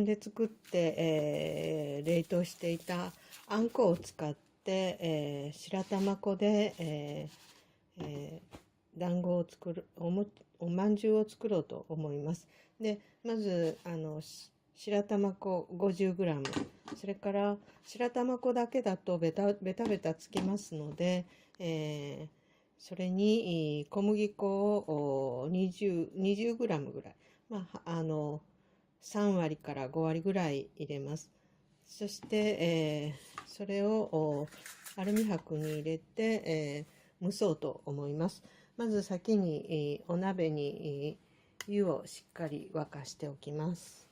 で作って、冷凍していたあんこを使って、白玉粉で、団子を作るおまんじゅうを作ろうと思います。でまず白玉粉 50g、 それから白玉粉だけだとベタベタつきますので、それに小麦粉を20g ぐらい、3割から5割ぐらい入れます。そして、それをアルミ箔に入れて、蒸そうと思います。まず先に、お鍋に、湯をしっかり沸かしておきます。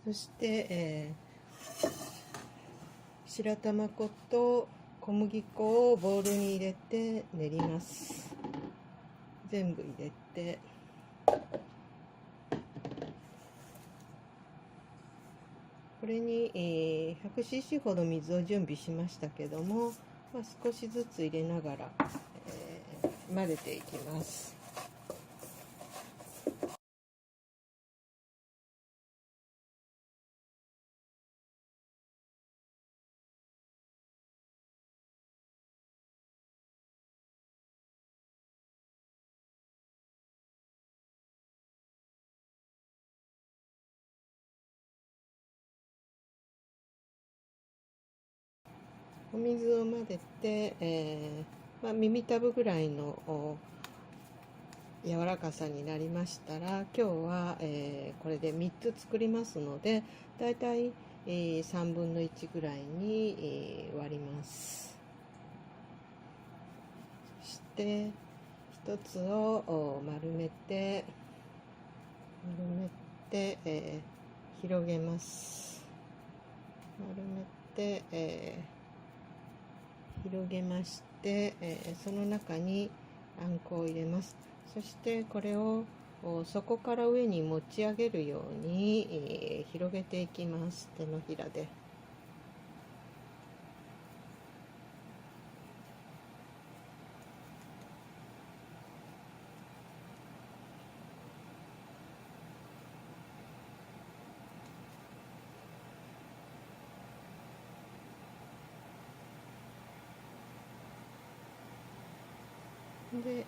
そして、白玉粉と小麦粉をボウルに入れて練ります。全部入れて、これに、100cc ほど水を準備しましたけども、少しずつ入れながら、混ぜていきます。お水を混ぜて、耳たぶぐらいの柔らかさになりましたら、今日は、これで3つ作りますので、だいたい3分の1ぐらいに、割ります。そして1つを丸めて広げます。丸めて、広げまして、その中にあんこを入れます。そしてこれを底から上に持ち上げるように、広げていきます。手のひらで。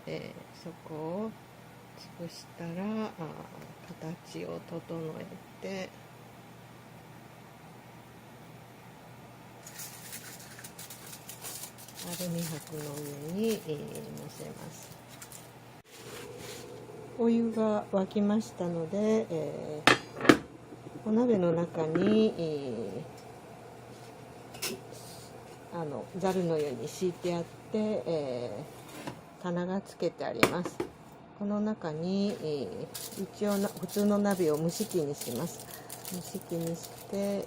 で、そこを潰したら形を整えて、アルミ箔の上に、乗せます。お湯が沸きましたので、お鍋の中に、ざるのように敷いてあって、棚がつけてあります。この中に、一応普通の鍋を蒸し器にします。蒸し器にして、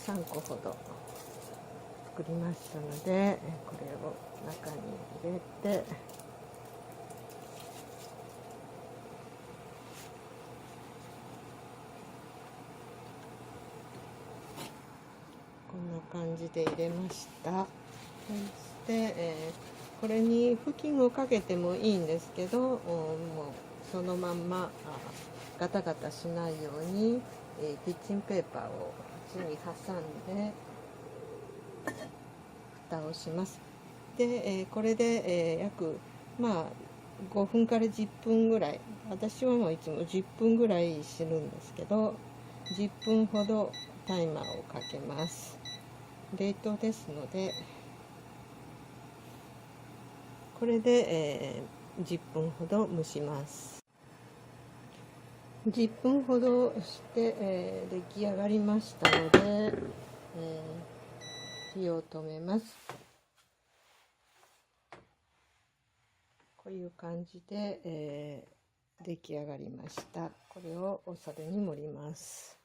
3個ほど作りましたので、これを中に入れて、こんな感じで入れました。そして、これに布巾をかけてもいいんですけど、もうそのまんまガタガタしないように、キッチンペーパーを縁に挟んで蓋をします。で、これで、約5分から10分ぐらい、私はもういつも10分ぐらいするんですけど、10分ほどタイマーをかけます。冷凍ですので、これで、10分ほど蒸します。10分ほどして、出来上がりましたので、火を止めます。こういう感じで、出来上がりました。これをお皿に盛ります。